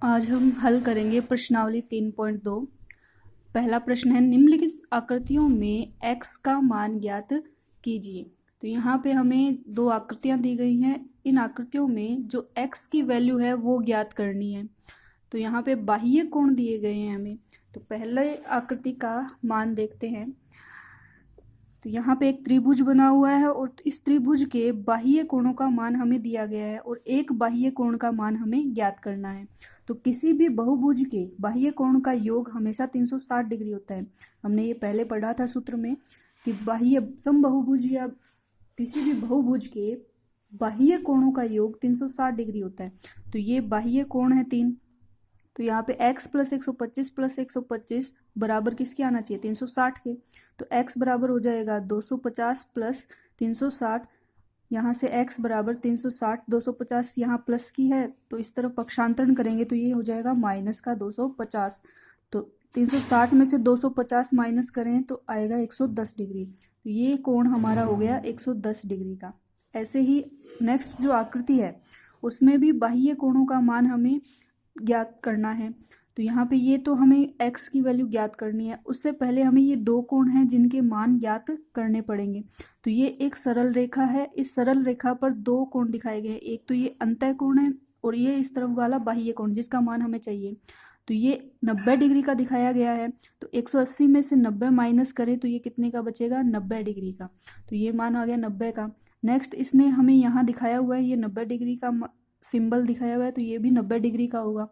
आज हम हल करेंगे प्रश्नावली 3.2। पहला प्रश्न है, निम्नलिखित आकृतियों में x का मान ज्ञात कीजिए। तो यहाँ पे हमें दो आकृतियाँ दी गई हैं। इन आकृतियों में जो x की वैल्यू है वो ज्ञात करनी है। तो यहाँ पे बाह्य कोण दिए गए हैं हमें। तो पहले आकृति का मान देखते हैं। तो यहाँ पे एक त्रिभुज बना हुआ है और इस त्रिभुज के बाह्य कोणों का मान हमें दिया गया है और एक बाह्य कोण का मान हमें ज्ञात करना है। तो किसी भी बहुभुज के बाह्य कोण का योग हमेशा 360 डिग्री होता है। हमने ये पहले पढ़ा था सूत्र में कि बाह्य समबाहुभुज या किसी भी बहुभुज के बाह्य कोणों का योग 360 डिग्री होता है। तो ये बाह्य कोण है 3। तो यहाँ पे x प्लस 125 प्लस 125 बराबर किसके आना चाहिए? 360 के। तो x बराबर हो जाएगा 250 प्लस 360। यहाँ से x बराबर 360, 250 यहाँ प्लस की है तो इस तरफ पक्षांतरण करेंगे तो ये हो जाएगा माइनस का 250। तो 360 में से 250 माइनस करें तो आएगा 110 डिग्री। तो ये कोण हमारा हो गया 110 डिग्री का। ऐसे ही नेक्स्ट जो आकृति है उसमें भी बाह्य कोणों का मान हमें ज्ञात करना है। तो यहाँ पे ये तो हमें x की वैल्यू ज्ञात करनी है, उससे पहले हमें ये दो कोण हैं जिनके मान ज्ञात करने पड़ेंगे। तो ये एक सरल रेखा है, इस सरल रेखा पर दो कोण दिखाए गए हैं। एक तो ये अंतः कोण है और ये इस तरफ वाला बाह्य कोण जिसका मान हमें चाहिए। तो ये 90 डिग्री का दिखाया गया है। तो 180 में से 90 माइनस करें तो ये कितने का बचेगा? 90 डिग्री का। तो ये मान आ गया 90 का। नेक्स्ट इसने हमें यहाँ दिखाया हुआ है, ये 90 डिग्री का सिंबल दिखाया हुआ है तो ये भी 90 डिग्री का होगा।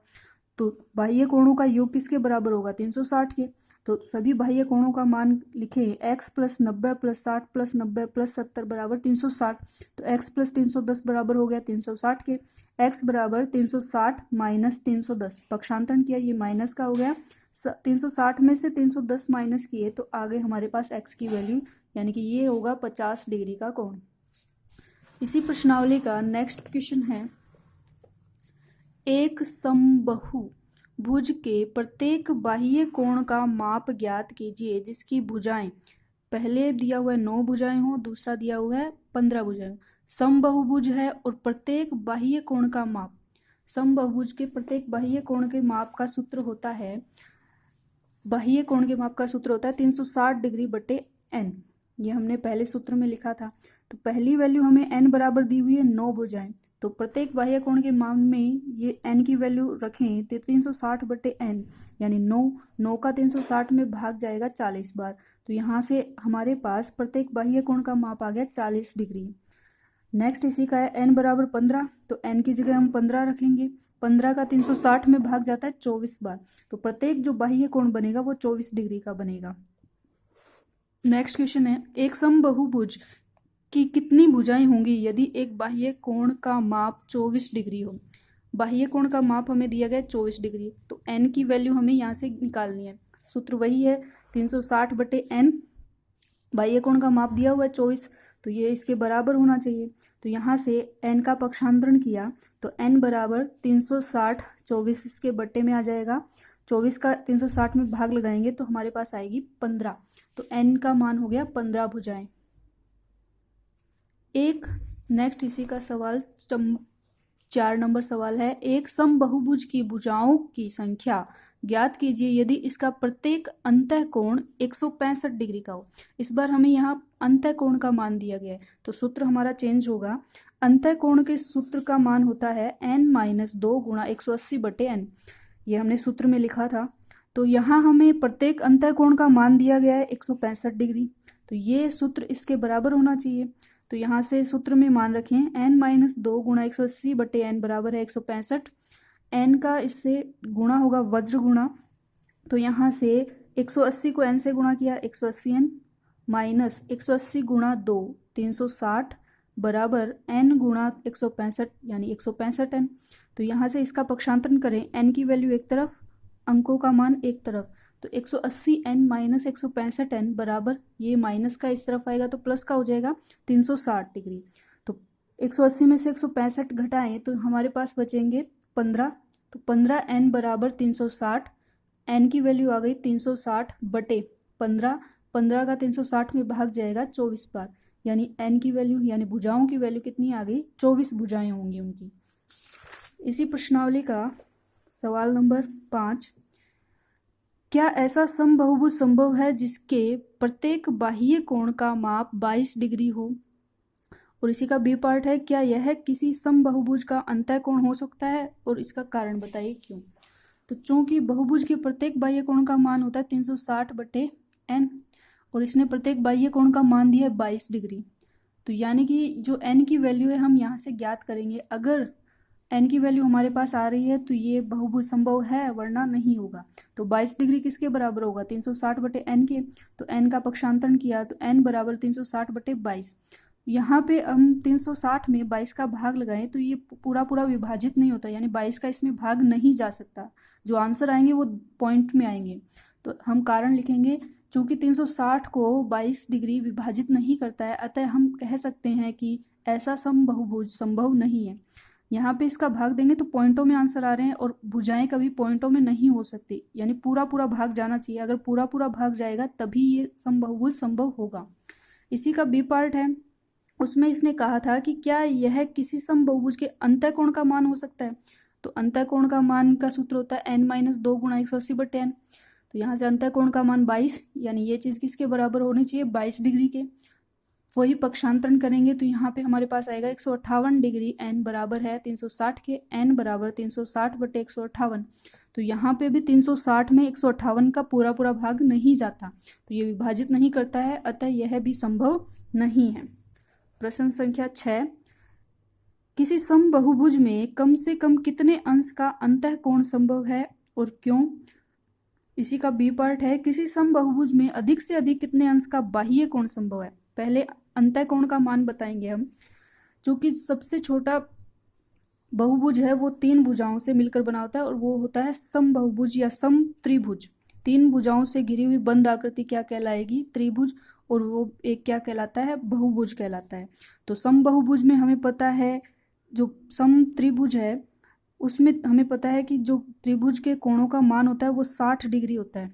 तो बाह्य कोणों का योग किसके बराबर होगा? 360 के। तो सभी बाह्य कोणों का मान लिखे, x plus 90 plus 60 plus 90 plus 70 बराबर 360। तो x प्लस 310 बराबर हो गया 360 के। x बराबर 360 माइनस 310, पक्षांतरण किया ये माइनस का हो गया। 360 में से 310 माइनस किए तो आगे हमारे पास x की वैल्यू यानी कि ये होगा 50 डिग्री का कोण। इसी प्रश्नावली का नेक्स्ट क्वेश्चन है, एक समबाहु भुज के प्रत्येक बाह्य कोण का माप ज्ञात कीजिए जिसकी भुजाएं, पहले दिया हुआ है 9 भुजाएं हो, दूसरा दिया हुआ है 15 भुजाएं। समबाहुभुज है और प्रत्येक बाह्य कोण का माप, समबाहुभुज के प्रत्येक बाह्य कोण के माप का सूत्र होता है, बाह्य कोण के माप का सूत्र होता है 360 डिग्री बटे n। ये हमने पहले सूत्र में लिखा था। तो पहली वैल्यू हमें n बराबर दी हुई है 9 भुजाएं। तो प्रत्येक बाह्य कोण के मान में ये n की वैल्यू रखें तो 360 बटे n यानी 9 का 360 में भाग जाएगा 40 बार। तो यहाँ से हमारे पास प्रत्येक बाह्य कोण का माप आ गया 40 डिग्री। नेक्स्ट इसी का है n बराबर 15। तो n की जगह हम 15 रखेंगे। 15 का 360 में भाग जाता है 24 बार। तो प्रत्येक जो बाह्य कोण बनेगा वो 24 डिग्री का बनेगा। नेक्स्ट क्वेश्चन है, एक समबाहुभुज की कितनी भुजाएं होंगी यदि एक बाह्य कोण का माप 24 डिग्री हो? बाह्य कोण का माप हमें दिया गया 24 डिग्री। तो n की वैल्यू हमें यहाँ से निकालनी है। सूत्र वही है 360 बटे n। बाह्य कोण का माप दिया हुआ है 24 तो ये इसके बराबर होना चाहिए। तो यहाँ से n का पक्षांतरण किया तो n बराबर 360, 24 इसके बट्टे में आ जाएगा। 24 का 360 में भाग लगाएंगे तो हमारे पास आएगी 15। तो n का मान हो गया 15 भुजाएं। एक नेक्स्ट इसी का सवाल 4 नंबर सवाल है, एक समबाहुभुज की भुजाओं की संख्या ज्ञात कीजिए यदि इसका प्रत्येक अंतः कोण 165 डिग्री का हो। इस बार हमें यहाँ अंतः कोण का मान दिया गया है तो सूत्र हमारा चेंज होगा। अंतः कोण के सूत्र का मान होता है n माइनस 2 गुणा 180 बटे n। ये हमने सूत्र में लिखा था। तो यहाँ हमें प्रत्येक अंतः कोण का मान दिया गया है 165 डिग्री। तो ये सूत्र इसके बराबर होना चाहिए। तो यहाँ से सूत्र में मान रखें n माइनस 2 गुणा 180 बटे n बराबर है 165। n का इससे गुणा होगा वज्र गुणा। तो यहाँ से 180 को n से गुणा किया 180n माइनस 180 गुणा 2 360 बराबर n गुणा 165 यानी 165n। तो यहाँ से इसका पक्षांतरण करें, n की वैल्यू एक तरफ, अंकों का मान एक तरफ। तो 180n माइनस 165n बराबर ये माइनस का इस तरफ आएगा तो प्लस का हो जाएगा 360 डिग्री। तो 180 में से 165 घटाएं तो हमारे पास बचेंगे 15। तो 15n बराबर 360, n की वैल्यू आ गई 360 बटे 15। 15 का 360 में भाग जाएगा 24 बार यानी n की वैल्यू यानी भुजाओं की वैल्यू कितनी आ गई? 24 भुजाएं होंगी उनकी। इसी प्रश्नावली का सवाल नंबर 5, क्या ऐसा समबहुभुज संभव है जिसके प्रत्येक बाह्य कोण का माप 22 डिग्री हो? और इसी का बी पार्ट है, क्या यह किसी समबहुभुज का अंतः कोण हो सकता है और इसका कारण बताइए क्यों? तो चूंकि बहुभुज के प्रत्येक बाह्य कोण का मान होता है 360/n और इसने प्रत्येक बाह्य कोण का मान दिया है 22 डिग्री, तो यानी कि जो n की वैल्यू है हम यहाँ से ज्ञात करेंगे। अगर n की वैल्यू हमारे पास आ रही है तो ये बहुभुज संभव है, वरना नहीं होगा। तो 22 डिग्री किसके बराबर होगा? 360/n के। तो n का पक्षांतरण किया तो n बराबर 360/22। यहाँ पे हम 360 में 22 का भाग लगाएं तो ये पूरा पूरा विभाजित नहीं होता, यानी 22 का इसमें भाग नहीं जा सकता। जो आंसर आएंगे वो पॉइंट में आएंगे। तो हम कारण लिखेंगे, चूंकि 360 को 22 डिग्री विभाजित नहीं करता है, अतः हम कह सकते हैं कि ऐसा समबहुभुज संभव नहीं है। यहाँ पे इसका भाग देंगे तो पॉइंटों में आंसर आ रहे हैं, और भुजाएं कभी पॉइंटों में नहीं हो सकती, यानी पूरा पूरा भाग जाना चाहिए। अगर पूरा पूरा भाग जाएगा तभी ये समबहुभुज संभव होगा। इसी का बी पार्ट है, उसमें इसने कहा था कि क्या यह किसी समबहुभुज के अंतःकोण का मान हो सकता है? तो अंतःकोण का मान का सूत्र होता है n-2 गुणा 180/n। तो यहाँ से अंतःकोण का मान 22, यानी ये चीज किसके बराबर होनी चाहिए? 22 डिग्री के। वही पक्षांतरण करेंगे तो यहाँ पे हमारे पास आएगा 158 डिग्री, n बराबर है 360 के, n बराबर 360/158। तो यहाँ पे भी 360 में 158 का पूरा पूरा भाग नहीं जाता, तो ये विभाजित नहीं करता है, अतः यह भी संभव नहीं है। प्रश्न संख्या 6, किसी समबहुभुज में कम से कम कितने अंश का अंतःकोण संभव है और क्यों? इसी का बी पार्ट है, किसी समबहुभुज में अधिक से अधिक कितने अंश का बाह्य कोण संभव है? पहले अंतःकोण का मान बताएंगे हम। जो कि सबसे छोटा बहुभुज है वो 3 भुजाओं से मिलकर बना होता है, और वो होता है समबहुभुज या समत्रिभुज। 3 भुजाओं से घिरी हुई बंद आकृति क्या कहलाएगी? त्रिभुज। और वो एक क्या कहलाता है? बहुभुज कहलाता है। तो समबहुभुज में हमें पता है, जो समत्रिभुज है उसमें हमें पता है कि जो त्रिभुज के कोणों का मान होता है वो 60 डिग्री होता है।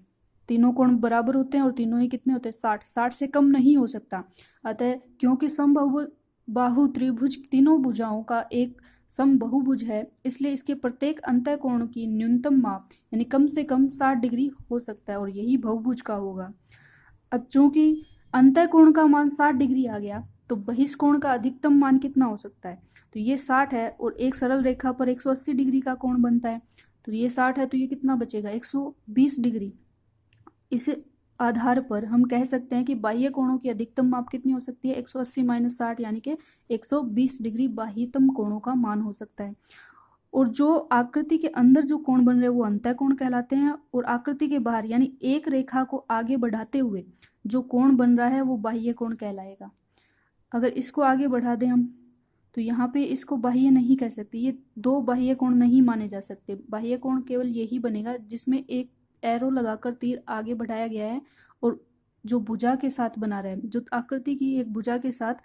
तीनों कोण बराबर होते हैं और तीनों ही कितने होते हैं? 60। 60 से कम नहीं हो सकता। अतः क्योंकि समबाहु त्रिभुज तीनों भुजाओं का एक समबहुभुज है, इसलिए इसके प्रत्येक अंतःकोण की न्यूनतम माप यानी कम से कम 60 डिग्री हो सकता है, और यही बहुभुज का होगा। अब चूंकि अंतःकोण का मान 60 डिग्री आ गया, तो बहिष्कोण का अधिकतम मान कितना हो सकता है? तो ये 60 है, और एक सरल रेखा पर 180 डिग्री का कोण बनता है, तो ये 60 है, तो ये कितना बचेगा? 120 डिग्री। इस आधार पर हम कह सकते हैं कि बाह्य कोणों की अधिकतम माप कितनी हो सकती है? 180 - 60 यानी कि 120 डिग्री बाह्यतम कोणों का मान हो सकता है। और जो आकृति के अंदर जो कोण बन रहे हैं वो अंतःकोण कहलाते हैं, और आकृति के बाहर यानी एक रेखा को आगे बढ़ाते हुए जो कोण बन रहा है वो बाह्य कोण कहलाएगा। अगर इसको आगे बढ़ा दें हम, तो यहाँ पे इसको बाह्य नहीं कह सकते, ये 2 बाह्य कोण नहीं माने जा सकते। बाह्य कोण केवल यही बनेगा जिसमें एक एरो लगाकर तीर आगे बढ़ाया गया है, और जो भुजा के साथ बना रहा है, जो आकृति की एक भुजा के साथ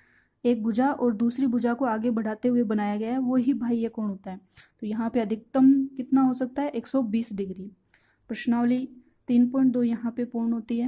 एक भुजा और दूसरी भुजा को आगे बढ़ाते हुए बनाया गया है, वो ही बाह्य कोण होता है। तो यहाँ पे अधिकतम कितना हो सकता है? 120 डिग्री। प्रश्नावली 3.2 यहाँ पे पूर्ण होती है।